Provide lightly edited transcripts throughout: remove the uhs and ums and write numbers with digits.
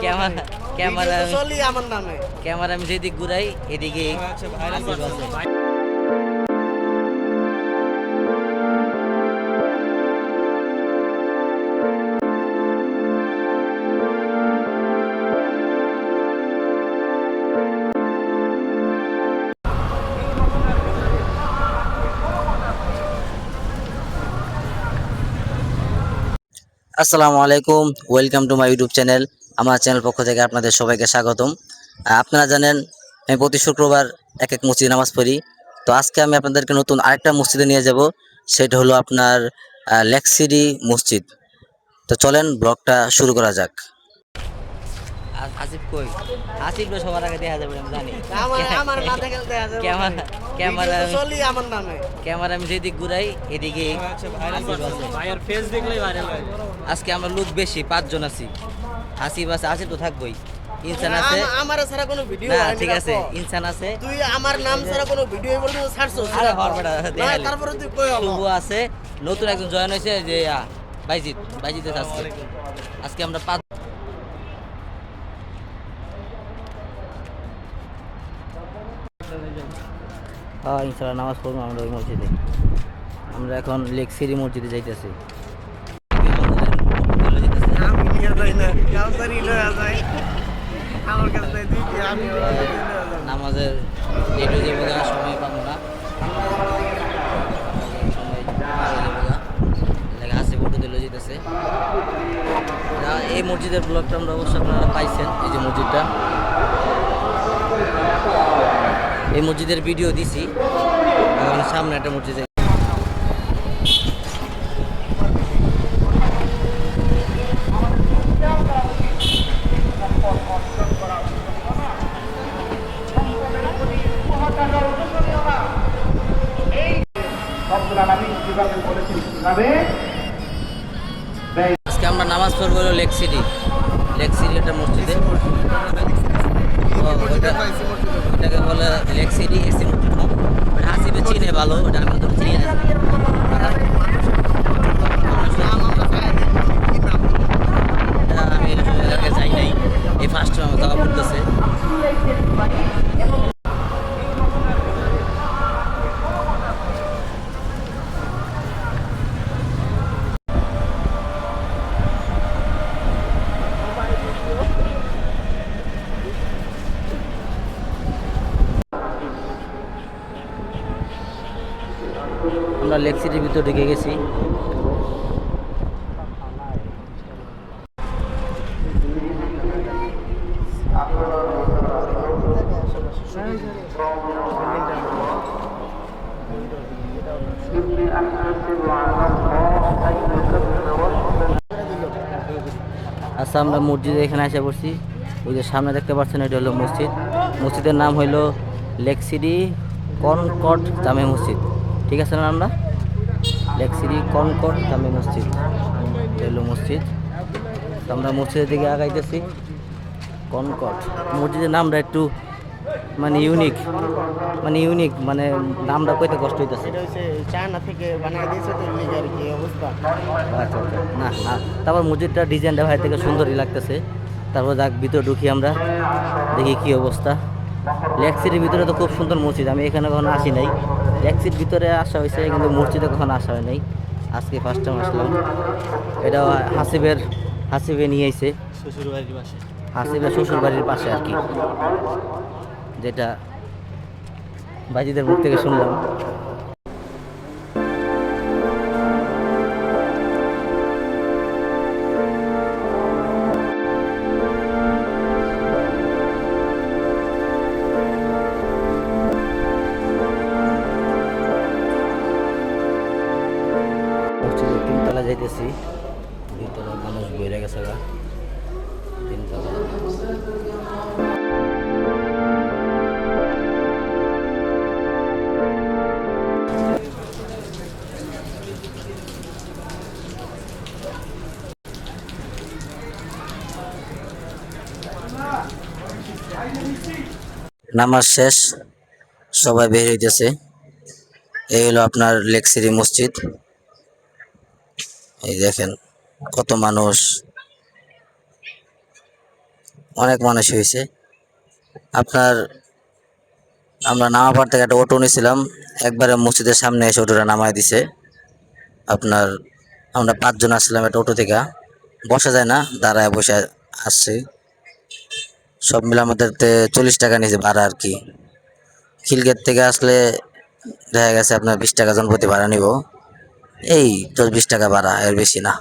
Camera camera চলি আমার নামে। ক্যামেরা আমি যেদিক ঘুরাই এদিকে আসিফ আছে। আসসালামু আলাইকুম, welcome to my YouTube channel. আমার চ্যানেল পক্ষ থেকে আপনাদের সবাইকে স্বাগতম। আপনারা জানেন আমি প্রতি শুক্রবার এক এক মসজিদে নামাজ পড়ি। তো আজকে আমি আপনাদেরকে নতুন আরেকটা মসজিদে নিয়ে যাব, সেটা হলো আপনার লেক সিটি মসজিদ। তো চলেন ব্লগটা শুরু করা যাক। আসিফ কই? আসিফ তো সবার আগে দেখা যাবে আমি জানি। আমার না থেকে দেখা যাবে। ক্যামেরা চলি আমার নামে। ক্যামেরা আমি যেদিক ঘুরাই এদিকে আসিফ আছে। ভাইয়ের ফেস দেখলেই ভাইরাল হয়। আজকে আমরা লোক বেশি, 5 জন আছি। আসিফ আছে, আসিফ তো থাকবোই। ইনসান আছে। আমার ছাড়া কোনো ভিডিও না হয়নি ঠিক আছে, দেখো। ইনসান আছে। তুই আমার নাম ছাড়া কোনো ভিডিও বলতে ছাড়ছস আরে হর বেটা দেখাইলে। তারপরে তুই কই হলো শুভ আছে, নতুন একজন জয়েন হয়েছে যে বাইজিৎ বাইজিৎ আছে আজকে। আজকে আমরা 5 ইনশাআল্লাহ নামাজ পড়বো আমরা ওই মসজিদে। আমরা এখন লেক সিটি মসজিদে যাইতেছি। আমি নিয়ে যাই না কাউসারি লয়া যায় আমার কাছে দিবি আমি নামাজের লেটও যাবো গা, সময় পাবো না, সময় পাবো যাবো গা। লাগে হাসি ফটো দিলে যেতেছে। এই মসজিদের ব্লগটা আমরা অবশ্যই আপনারা পাইছেন। এই যে মসজিদটা, এই মসজিদের ভিডিও দিছি। এখন সামনে একটা মসজিদ। আজকে আমরা নামাজ পড়বো হলো লেক সিটি একটা মসজিদে। ওটাকে বলে লেক সিটি এসি মসজিদ না, ওটা হাসিবে চিনে ভালো, ওটা আমি তো চিনি না। আমি এলাকায় যাই নাই, এই ফার্স্ট আমার যাওয়া পড়তেছে। আমরা লেক সিটির ভিতর ঢুকে গেছি। আচ্ছা, আমরা মসজিদে এখানে এসে পড়ছি। ওই যে সামনে দেখতে পাচ্ছেন, এটা হলো মসজিদ। মসজিদের নাম হইল লেক সিটি কনকর্ড জামে মসজিদ। ঠিক আছে না? আমরা লেক সিটি কনকর্ড জামে মসজিদ, এটা হলো মসজিদ। তো আমরা মসজিদের দিকে আগাইতেছি। কনকর্ড মসজিদের নামটা একটু মানে ইউনিক, মানে নামটা কইতে কষ্ট হইতেছে। এটা হচ্ছে চায়না থেকে বানিয়ে দিয়েছে তো লিগে আর কি অবস্থা। আচ্ছা আচ্ছা, না না, তারপর মসজিদটা ডিজাইনটা ভাই থেকে সুন্দরই লাগতেছে। তারপর যাক ভিতরে ঢুকি আমরা, দেখি কি অবস্থা। লেক সিটির ভিতরে তো খুব সুন্দর মসজিদ, আমি এখানে কখনো আসি নাই। লেক সিটির ভিতরে আসা হয়েছে কিন্তু মসজিদে কখনো আসা হয় নাই, আজকে ফার্স্ট টাইম আসলাম। এটা হাসিবে নিয়ে আইছে শ্বশুর বাড়ির পাশে। হাসিবের শ্বশুর বাড়ির পাশে আর কি, যেটা বাজিদের মুখ থেকে শুনলাম। মসজিদের 3 তলা যাইতেছি, 2 তলা মানুষ বইরা গেছে গা, 3 তলা। নামাজ শেষ, সবাই বের হইতেছে। এই হলো আপনার লেক সিটি মসজিদ। এই দেখেন কত মানুষ। অনেক মানুষ হয়েছে। আপনার আমরা নামাবার থেকে একটা অটো নিয়েছিলাম, একবারে মসজিদের সামনে এসে অটোটা নামাই দিছে। আপনার আমরা 5 জন আসছিলাম একটা অটো থেকে, বসা যায় না, দাঁড়ায় বসে আসছি। সব মিলে আমাদের 40 টাকা নিয়েছে ভাড়া আর কি। খিলগেট থেকে আসলে দেখা গেছে আপনার 20 টাকা জনপ্রতি ভাড়া নিব, এই 10-20 টাকা ভাড়া, এর বেশি না।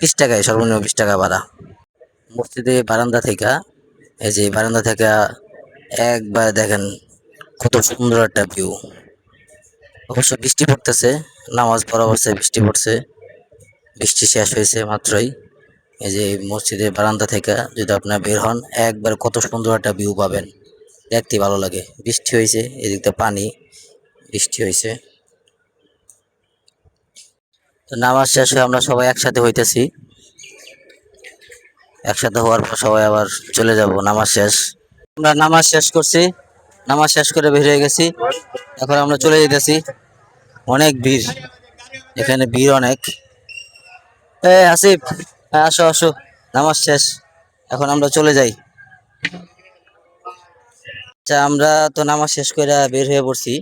20 টাকায় সর্বনিম্ন 20 টাকা ভাড়া। মসজিদে বারান্দা থেকে, এই যে বারান্দা থেকে একবার দেখেন কত সুন্দর একটা ভিউ। অবশ্য বৃষ্টি পড়তেছে, নামাজ পড়া অবস্থায় বৃষ্টি পড়ছে, বৃষ্টি শেষ হয়েছে মাত্রই। এই যে মসজিদের বারান্দা থেকে যদি আপনার বের হন, একবার কত সুন্দর একটা ভিউ পাবেন, দেখতে ভালো লাগে। বৃষ্টি হয়েছে, এদিকটা পানি, বৃষ্টি হয়েছে। তো নামাজ শেষ হয়ে আমরা সবাই একসাথে হইতেছি, একসাথে হওয়ার পর সবাই আবার চলে যাব। নামাজ শেষ, আমরা নামাজ শেষ করছি, নামাজ শেষ করে বের হয়ে গেছি। এখন আমরা চলে যেতেছি, অনেক ভিড়, এখানে ভিড় অনেক। আসিফ, হ্যাঁ আসো আসো, নামাজ শেষ, এখন আমরা চলে যাই। আচ্ছা, আমরা তো নামাজ শেষ করে বের হয়ে পড়ছি,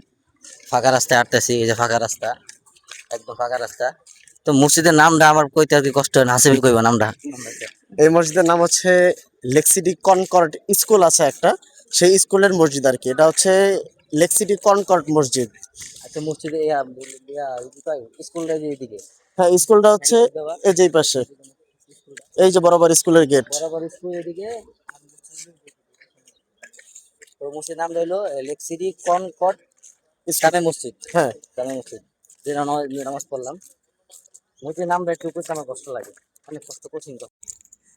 ফাঁকা রাস্তায় হাঁটতেছি। এই যে ফাঁকা রাস্তা, একদম ফাঁকা রাস্তা। তো মসজিদের নামটা আমার কইতে আর কি কষ্ট হয় না, হাসিফ কইবা নামটা। এই মসজিদের নাম হচ্ছে লেক সিটি কনকর্ড স্কুল আছে একটা, সেই স্কুলের মসজিদ আর কি। এটা হচ্ছে লেক সিটি কনকর্ড মসজিদ। আচ্ছা, মসজিদে স্কুলটা যে এদিকে, হ্যাঁ, স্কুলটা হচ্ছে এই যে পাশে, এই যে বরাবর স্কুলের গেট। বরাবর স্কুল এদিকে। তো মসজিদ নাম রইলো লেক সিটি কনকর্ড জামে মসজিদ। হ্যাঁ, জামে মসজিদ, যে নামাজ পড়লাম। মসজিদের নামটা একটু করতে আমার কষ্ট লাগে, অনেক কষ্ট, কঠিন কথা।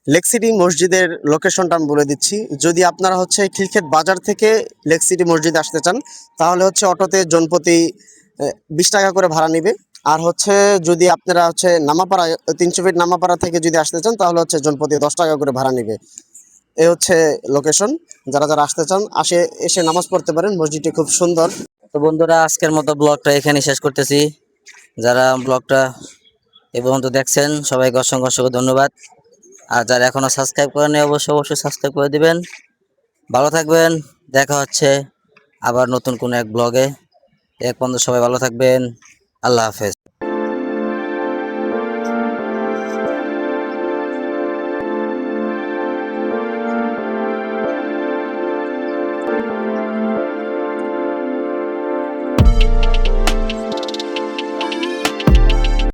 লেক সিটি মসজিদের লোকেশনটা আমি বলে দিচ্ছি। যদি আপনারা হচ্ছে খিলক্ষেত বাজার থেকে লেক সিটি মসজিদ আসতে চান, তাহলে হচ্ছে অটোতে জনপ্রতি 20 টাকা করে ভাড়া নেবে। আর হচ্ছে যদি আপনারা হচ্ছে নামাপাড়া 300 ফিট নামাপাড়া থেকে যদি আসতে চান, তাহলে হচ্ছে জনপ্রতি 10 টাকা করে ভাড়া নেবে। এ হচ্ছে লোকেশন। যারা যারা আসতে চান এসে নামাজ পড়তে পারেন, মসজিদটি খুব সুন্দর। তো বন্ধুরা, আজকের মতো ব্লগটা এখানে শেষ করতেছি। যারা ব্লগটা এ পর্যন্ত দেখছেন, সবাইকে অসংখ্য অসংখ্য ধন্যবাদ। আর যারা এখনো সাবস্ক্রাইব করেনি, অবশ্যই অবশ্যই সাবস্ক্রাইব করে দিবেন। ভালো থাকবেন, দেখা হচ্ছে আবার নতুন কোনো এক ব্লগে। এক পর্যন্ত সবাই ভালো থাকবেন, আল্লাহ হাফেজ।